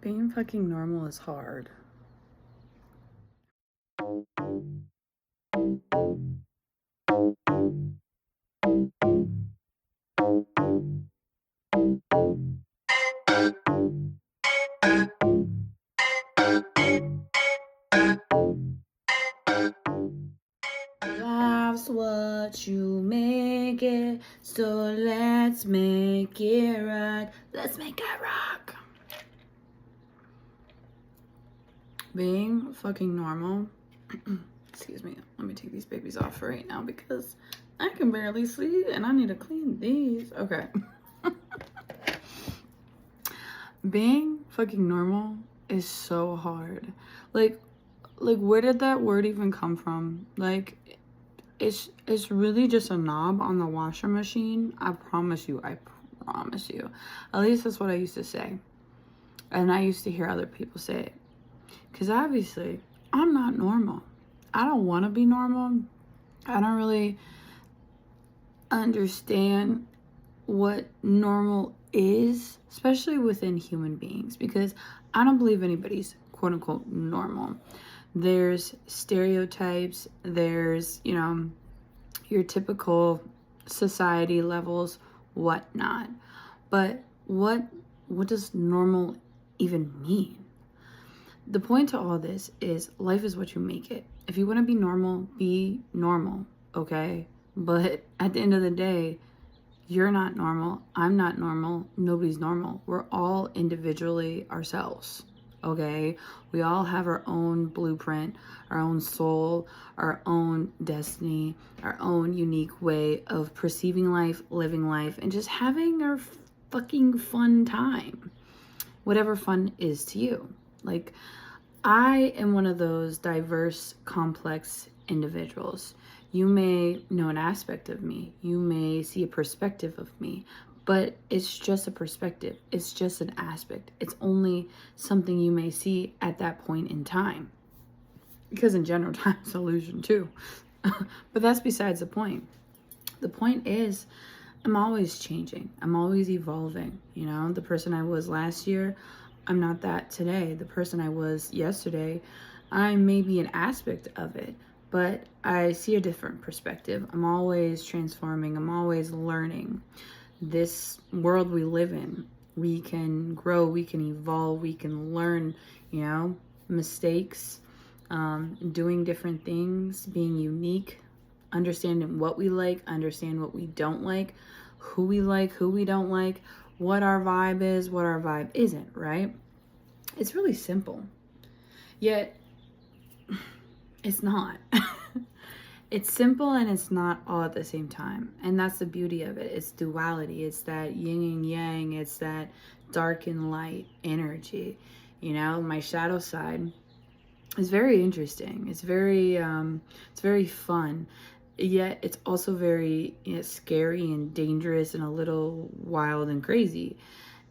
Being fucking normal is hard. Life's what you make it, so let's make it right. Let's make it rock. Being fucking normal. Excuse me. Let me take these babies off for right now because I can barely sleep and I need to clean these. Okay. Being fucking normal is so hard. Like where did that word even come from? Like it's really just a knob on the washer machine. I promise you. At least that's what I used to say. And I used to hear other people say it. Because obviously, I'm not normal. I don't want to be normal. I don't really understand what normal is, especially within human beings, because I don't believe anybody's quote unquote normal. There's stereotypes, there's, you know, your typical society levels, whatnot. But what does normal even mean? The point to all this is life is what you make it. If you want to be normal, okay? But at the end of the day, you're not normal. I'm not normal. Nobody's normal. We're all individually ourselves, okay? We all have our own blueprint, our own soul, our own destiny, our own unique way of perceiving life, living life, and just having our fucking fun time. Whatever fun is to you. Like, I am one of those diverse, complex individuals. You may know an aspect of me. You may see a perspective of me, but it's just a perspective. It's just an aspect. It's only something you may see at that point in time. Because in general, time's illusion too. But that's besides the point. The point is, I'm always changing. I'm always evolving. You know, the person I was last year, I'm not that today. The person I was yesterday, I may be an aspect of it, but I see a different perspective. I'm always transforming. I'm always learning. This world we live in, we can grow, we can evolve, we can learn, you know, mistakes, doing different things, being unique, understanding what we understand what we don't like, who we don't like, what our vibe is, what our vibe isn't, right? It's really simple. Yet, it's not. It's simple and it's not all at the same time. And that's the beauty of it. It's duality. It's that yin and yang. It's that dark and light energy. You know, my shadow side is very interesting. It's very fun. Yet it's also very, you know, scary and dangerous and a little wild and crazy.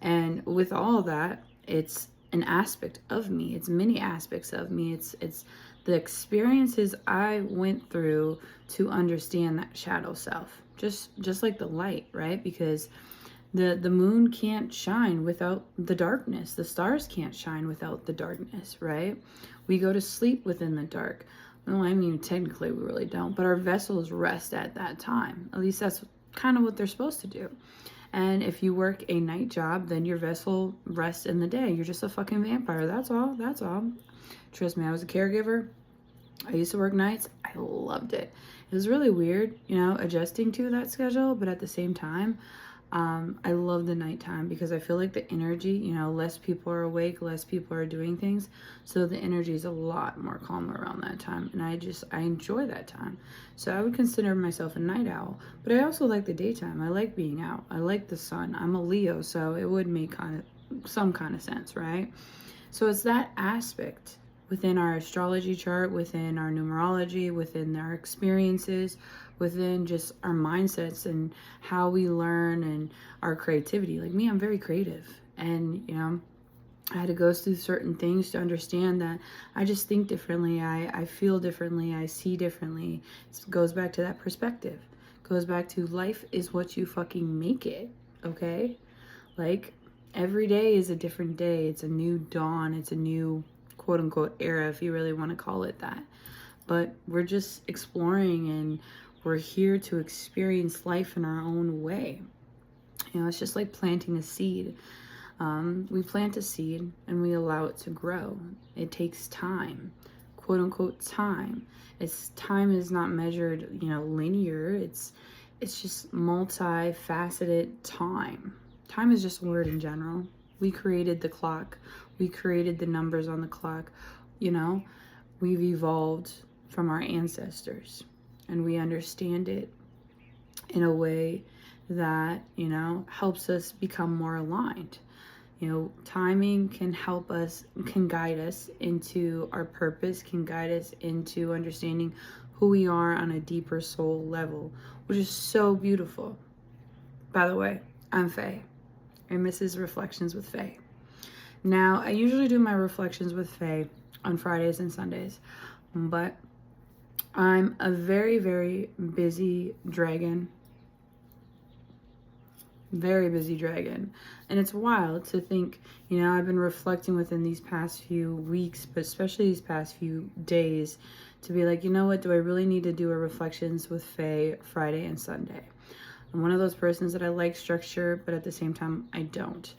And with all that, it's an aspect of me. It's many aspects of me. It's the experiences I went through to understand that shadow self. Just like the light, right? Because the moon can't shine without the darkness. The stars can't shine without the darkness, right? We go to sleep within the dark. Well, I mean, technically we really don't, but our vessels rest at that time. At least that's kind of what they're supposed to do. And if you work a night job, then your vessel rests in the day. You're just a fucking vampire. That's all. That's all. Trust me, I was a caregiver. I used to work nights. I loved it. It was really weird, you know, adjusting to that schedule. But at the same time, I love the nighttime because I feel like the energy, you know, less people are awake, less people are doing things. So the energy is a lot more calm around that time. And I enjoy that time. So I would consider myself a night owl. But I also like the daytime. I like being out. I like the sun. I'm a Leo, so it would make some kind of sense, right? So it's that aspect within our astrology chart, within our numerology, within our experiences, within just our mindsets and how we learn and our creativity. Like me, I'm very creative. And, you know, I had to go through certain things to understand that I just think differently. I feel differently. I see differently. It goes back to that perspective. It goes back to life is what you fucking make it. Okay? Like, every day is a different day. It's a new dawn. It's a new quote unquote era, if you really want to call it that. But we're just exploring, and we're here to experience life in our own way. You know, it's just like planting a seed. We plant a seed and we allow it to grow. It takes time, quote unquote time. Time is not measured, you know, linear. It's just multifaceted time. Time is just a word in general. We created the clock. We created the numbers on the clock. You know, we've evolved from our ancestors, and we understand it in a way that, you know, helps us become more aligned. You know, timing can help us, can guide us into our purpose, can guide us into understanding who we are on a deeper soul level, which is so beautiful. By the way, I'm Fae, and this is Reflections with Fae. Now, I usually do my Reflections with Fae on Fridays and Sundays, but I'm a very, very busy dragon. Very busy dragon. And it's wild to think, you know, I've been reflecting within these past few weeks, but especially these past few days, to be like, you know what, do I really need to do a Reflections with Fae Friday and Sunday? I'm one of those persons that I like structure, but at the same time, I don't.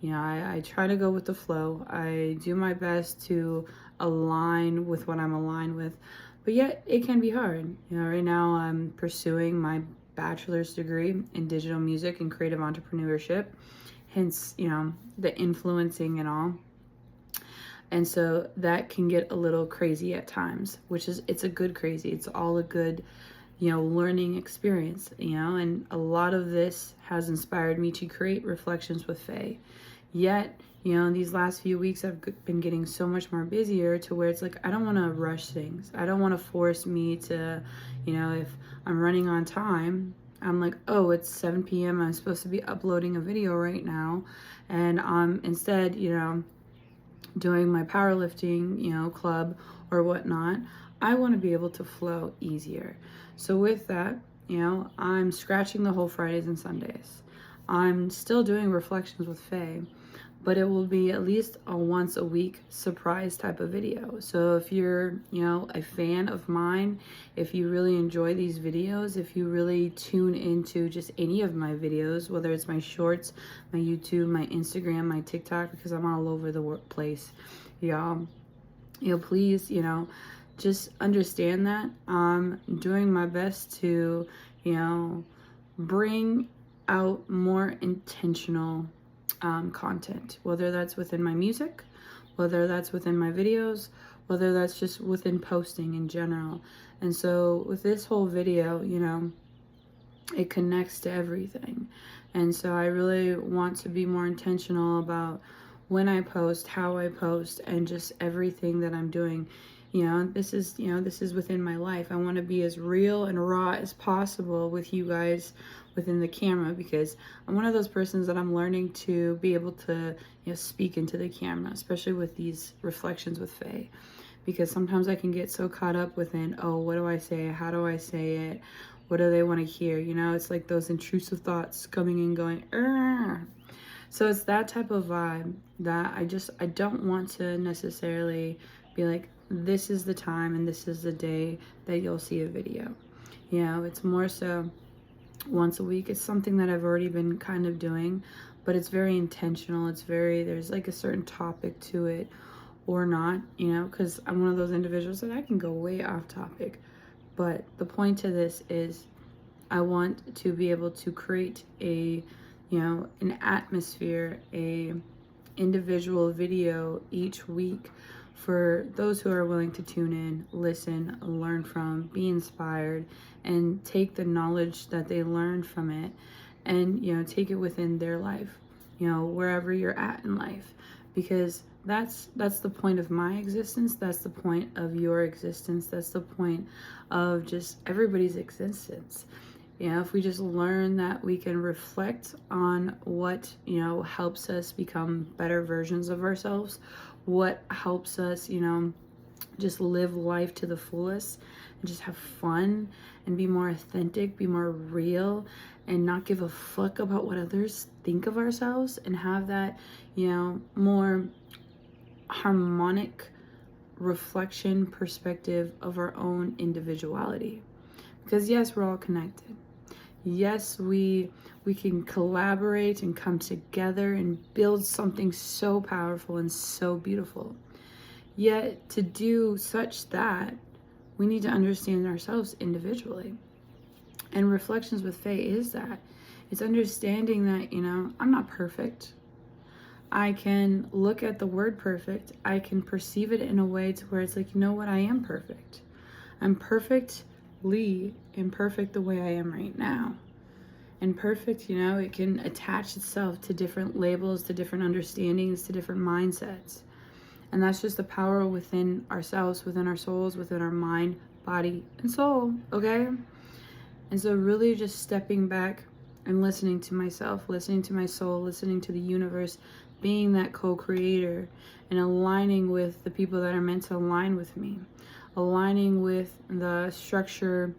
You know, I try to go with the flow. I do my best to align with what I'm aligned with, but yet it can be hard. You know, right now I'm pursuing my bachelor's degree in digital music and creative entrepreneurship, hence, you know, the influencing and all. And so that can get a little crazy at times, which is, it's a good crazy. It's all a good, you know, learning experience, you know, and a lot of this has inspired me to create Reflections with Fae. Yet, you know, in these last few weeks, I've been getting so much more busier to where it's like, I don't want to rush things. I don't want to force me to, you know, if I'm running on time, I'm like, oh, it's 7 p.m. I'm supposed to be uploading a video right now. And I'm instead, you know, doing my powerlifting, you know, club or whatnot. I want to be able to flow easier. So with that, you know, I'm scratching the whole Fridays and Sundays. I'm still doing Reflections with Fae, but it will be at least a once a week surprise type of video. So if you're, you know, a fan of mine, if you really enjoy these videos, if you really tune into just any of my videos, whether it's my shorts, my YouTube, my Instagram, my TikTok, because I'm all over the workplace, y'all, you know, please, you know, just understand that I'm doing my best to, you know, bring out more intentional content, whether that's within my music, whether that's within my videos, whether that's just within posting in general. And so with this whole video, you know, it connects to everything. And so I really want to be more intentional about when I post, how I post, and just everything that I'm doing. You know, this is within my life. I want to be as real and raw as possible with you guys within the camera, because I'm one of those persons that I'm learning to be able to, you know, speak into the camera, especially with these Reflections with Fae, because sometimes I can get so caught up within, oh, what do I say? How do I say it? What do they want to hear? You know, it's like those intrusive thoughts coming and going, Arr! So it's that type of vibe that I don't want to necessarily be like, this is the time and this is the day that you'll see a video. You know, it's more so once a week. It's something that I've already been kind of doing, but it's very intentional. It's very, there's like a certain topic to it or not, you know, because I'm one of those individuals that I can go way off topic. But the point to this is I want to be able to create a, you know, an atmosphere, a individual video each week for those who are willing to tune in, listen, learn from, be inspired, and take the knowledge that they learned from it and, you know, take it within their life, you know, wherever you're at in life, because that's the point of my existence. That's the point of your existence. That's the point of just everybody's existence. You know, if we just learn that we can reflect on what, you know, helps us become better versions of ourselves, what helps us, you know, just live life to the fullest and just have fun and be more authentic, be more real, and not give a fuck about what others think of ourselves, and have that, you know, more harmonic reflection perspective of our own individuality. Because yes, we're all connected. Yes, we can collaborate and come together and build something so powerful and so beautiful. Yet to do such that, we need to understand ourselves individually. And Reflections with Fae is that. It's understanding that, you know, I'm not perfect. I can look at the word perfect. I can perceive it in a way to where it's like, you know what, I am perfect. I'm perfectly imperfect the way I am right now. And perfect, you know, it can attach itself to different labels, to different understandings, to different mindsets. And that's just the power within ourselves, within our souls, within our mind, body, and soul, okay? And so really just stepping back and listening to myself, listening to my soul, listening to the universe, being that co-creator, and aligning with the people that are meant to align with me, aligning with the structure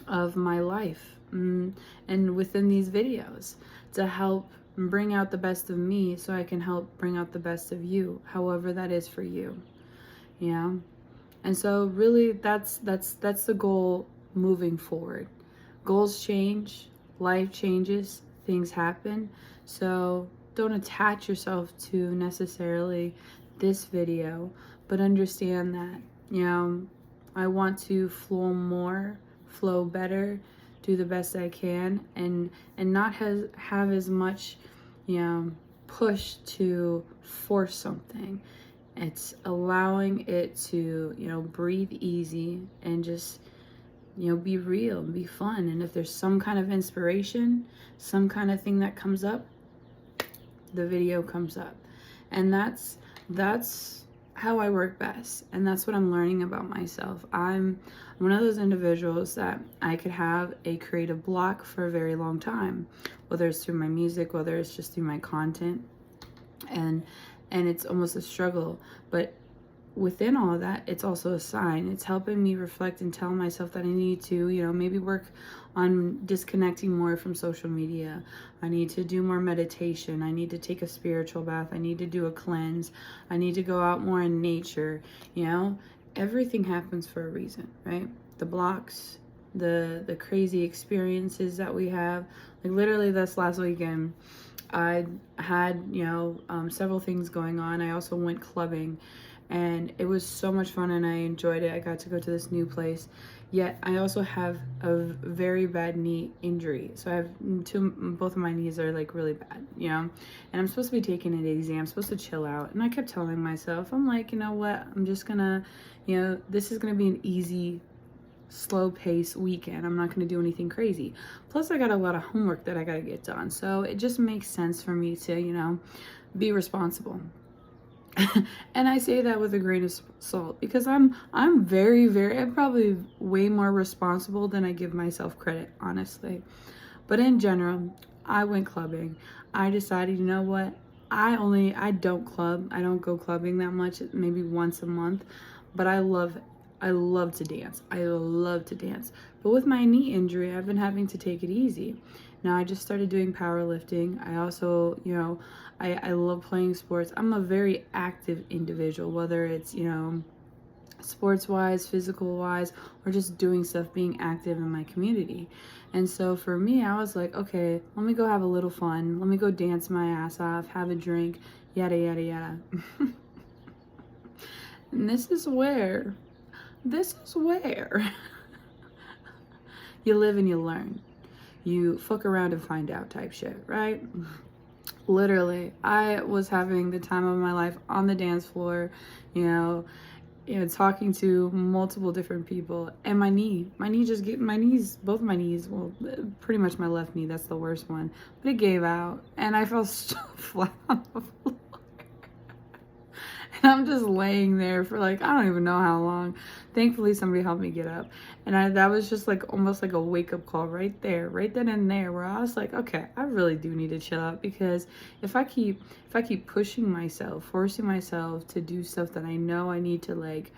of my life, and within these videos to help bring out the best of me so I can help bring out the best of you, however that is for you. Yeah. And so really that's the goal moving forward. Goals change, life changes, things happen. So don't attach yourself to necessarily this video, but understand that, you know, I want to flow more, flow better, do the best I can, and not have as much, you know, push to force something. It's allowing it to, you know, breathe easy and just, you know, be real and be fun. And if there's some kind of inspiration, some kind of thing that comes up, the video comes up. And that's how I work best. And that's what I'm learning about myself. I'm one of those individuals that I could have a creative block for a very long time, whether it's through my music, whether it's just through my content. And it's almost a struggle. But within all of that, it's also a sign. It's helping me reflect and tell myself that I need to, you know, maybe work on disconnecting more from social media. I need to do more meditation. I need to take a spiritual bath. I need to do a cleanse. I need to go out more in nature. You know, everything happens for a reason, right? The blocks, the crazy experiences that we have. Like literally this last weekend, I had, you know, several things going on. I also went clubbing, and it was so much fun and I enjoyed it. I got to go to this new place. Yet I also have a very bad knee injury. So I have both of my knees are like really bad, you know, and I'm supposed to be taking an exam. I'm supposed to chill out. And I kept telling myself, I'm like, you know what, I'm just gonna, you know, this is gonna be an easy, slow pace weekend. I'm not going to do anything crazy. Plus I got a lot of homework that I got to get done. So it just makes sense for me to, you know, be responsible. And I say that with a grain of salt because I'm probably way more responsible than I give myself credit, honestly. But in general, I went clubbing. I decided, you know what? I don't club. I don't go clubbing that much, maybe once a month, but I love to dance. I love to dance. But with my knee injury, I've been having to take it easy. Now I just started doing powerlifting. I also, you know, I love playing sports. I'm a very active individual, whether it's, you know, sports-wise, physical-wise, or just doing stuff, being active in my community. And so for me, I was like, okay, let me go have a little fun. Let me go dance my ass off, have a drink, yada, yada, yada. And this is where you live and you learn. You fuck around and find out type shit, right? Literally, I was having the time of my life on the dance floor, you know, talking to multiple different people, and my knees, both my knees, well, pretty much my left knee, that's the worst one, but it gave out, and I fell so flat on the floor. And I'm just laying there for like, I don't even know how long. Thankfully, somebody helped me get up. And that was just like almost like a wake-up call right there, right then and there, where I was like, okay, I really do need to chill out, because if I keep pushing myself, forcing myself to do stuff that I know I need to like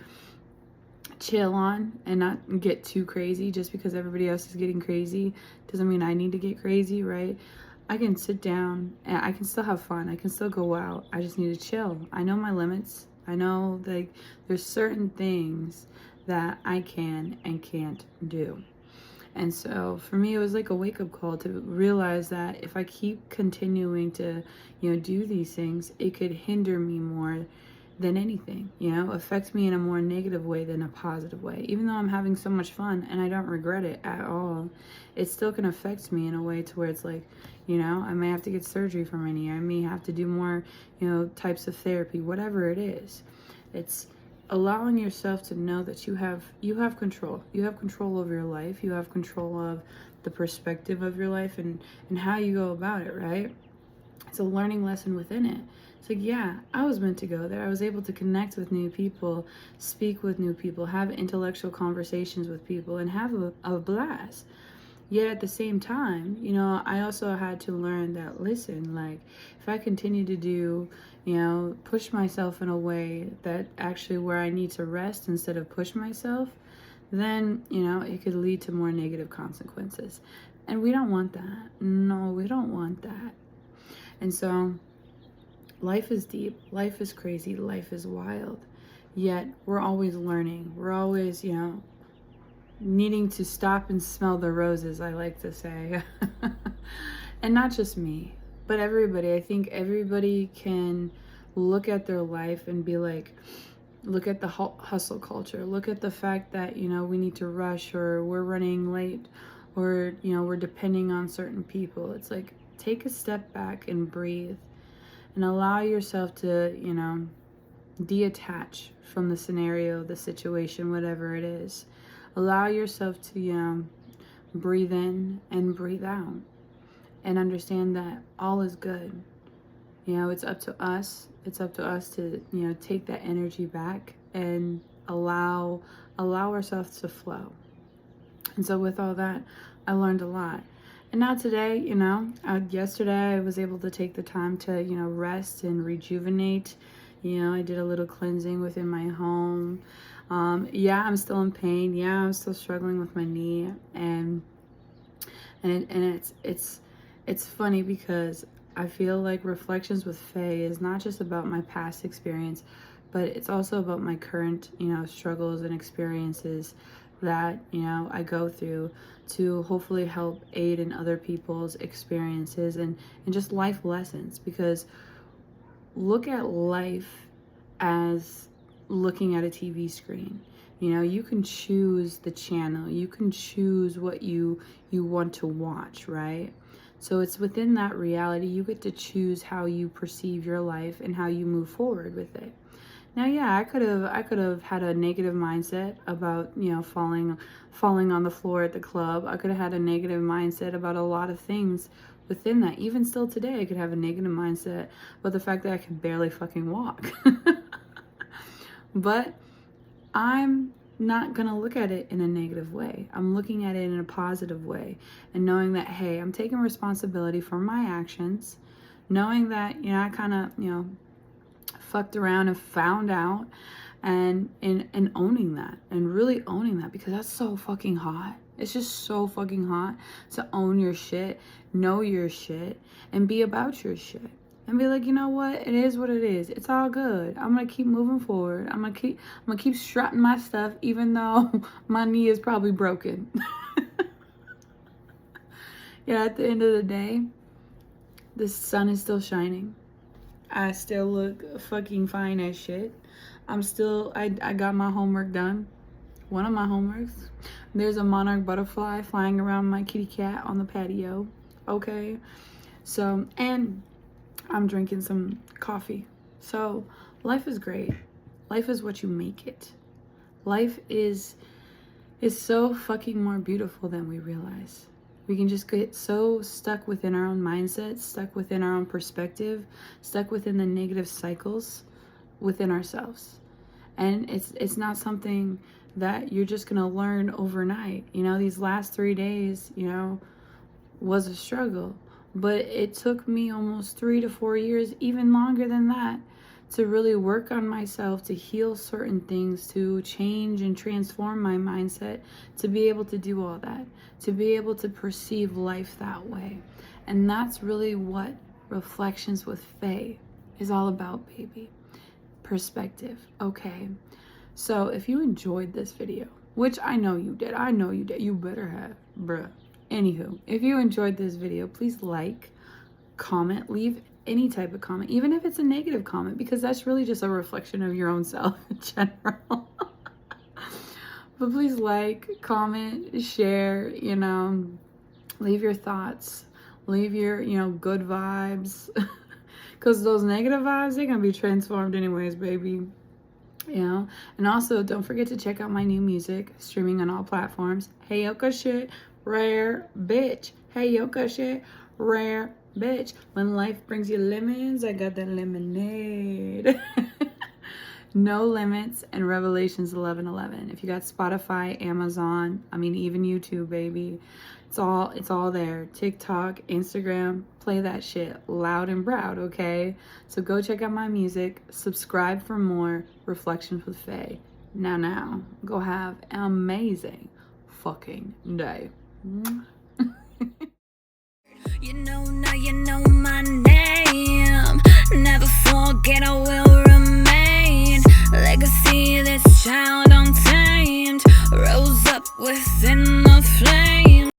chill on and not get too crazy. Just because everybody else is getting crazy doesn't mean I need to get crazy, right? I can sit down and I can still have fun. I can still go out. I just need to chill. I know my limits. I know that there's certain things that I can and can't do. And so for me, it was like a wake-up call to realize that if I keep continuing to, do these things, it could hinder me more than anything, affect me in a more negative way than a positive way. Even though I'm having so much fun and I don't regret it at all, it still can affect me in a way to where it's like, I may have to get surgery for my knee. I may have to do more, types of therapy, whatever it is. It's allowing yourself to know that you have control. You have control of your life. You have control of the perspective of your life and how you go about it, right? It's a learning lesson within it. It's like, yeah, I was meant to go there. I was able to connect with new people, speak with new people, have intellectual conversations with people, and have a blast. Yet at the same time, I also had to learn that, listen, like, if I continue to do, push myself in a way that actually where I need to rest instead of push myself, then, it could lead to more negative consequences. And we don't want that. No, we don't want that. And so life is deep, life is crazy, life is wild. Yet we're always learning. We're always, needing to stop and smell the roses, I like to say. And not just me, but everybody. I think everybody can look at their life and be like, look at the hustle culture. Look at the fact that, we need to rush, or we're running late, or, we're depending on certain people. It's like, take a step back and breathe and allow yourself to, detach from the scenario, the situation, whatever it is. Allow yourself to, breathe in and breathe out and understand that all is good. It's up to us. It's up to us to, take that energy back and allow ourselves to flow. And so with all that, I learned a lot. And now today, yesterday I was able to take the time to, rest and rejuvenate. I did a little cleansing within my home. Yeah, I'm still in pain. Yeah, I'm still struggling with my knee. And it's funny because I feel like Reflections with Fae is not just about my past experience, but it's also about my current, struggles and experiences that, I go through to hopefully help aid in other people's experiences and just life lessons. Because look at life as looking at a TV screen. You can choose the channel. You can choose what you want to watch, right? So it's within that reality. You get to choose how you perceive your life and how you move forward with it. Now, yeah, I could have had a negative mindset about, falling on the floor at the club. I could have had a negative mindset about a lot of things within that. Even still today, I could have a negative mindset about the fact that I can barely fucking walk. But I'm not going to look at it in a negative way. I'm looking at it in a positive way and knowing that, hey, I'm taking responsibility for my actions, knowing that, I kind of, fucked around and found out, and owning that and really owning that, because that's so fucking hot. It's just so fucking hot to own your shit, know your shit, and be about your shit. And be like, you know what? It is what it is. It's all good. I'm gonna keep moving forward. I'm gonna keep strutting my stuff, even though my knee is probably broken. At the end of the day, the sun is still shining. I still look fucking fine as shit. I got my homework done. One of my homeworks. There's a monarch butterfly flying around my kitty cat on the patio. Okay. So, and I'm drinking some coffee. So, life is great. Life is what you make it. Life is so fucking more beautiful than we realize. We can just get so stuck within our own mindset, stuck within our own perspective, stuck within the negative cycles within ourselves. And it's not something that you're just going to learn overnight. These last 3 days, was a struggle. But it took me almost 3 to 4 years, even longer than that, to really work on myself, to heal certain things, to change and transform my mindset, to be able to do all that, to be able to perceive life that way. And that's really what Reflections with Fae is all about, baby. Perspective. Okay. So if you enjoyed this video, which I know you did, you better have, bruh. Anywho, if you enjoyed this video, please like, comment, leave any type of comment, even if it's a negative comment, because that's really just a reflection of your own self in general. But please like, comment, share, you know, leave your thoughts, leave your, you know, good vibes, because those negative vibes, they're gonna be transformed anyways, baby. You know, and also don't forget to check out my new music streaming on all platforms. Heyoka shit, rare bitch. Heyoka shit, rare bitch. When life brings you lemons, I got that lemonade. No Limits and Revelations 11:11. If you got Spotify, Amazon, I mean even YouTube, baby, it's all there. TikTok, Instagram, play that shit loud and proud, okay? So go check out my music, subscribe for more Reflections with Fae. Now, go have an amazing fucking day. You know, now you know my name. Never forget, I will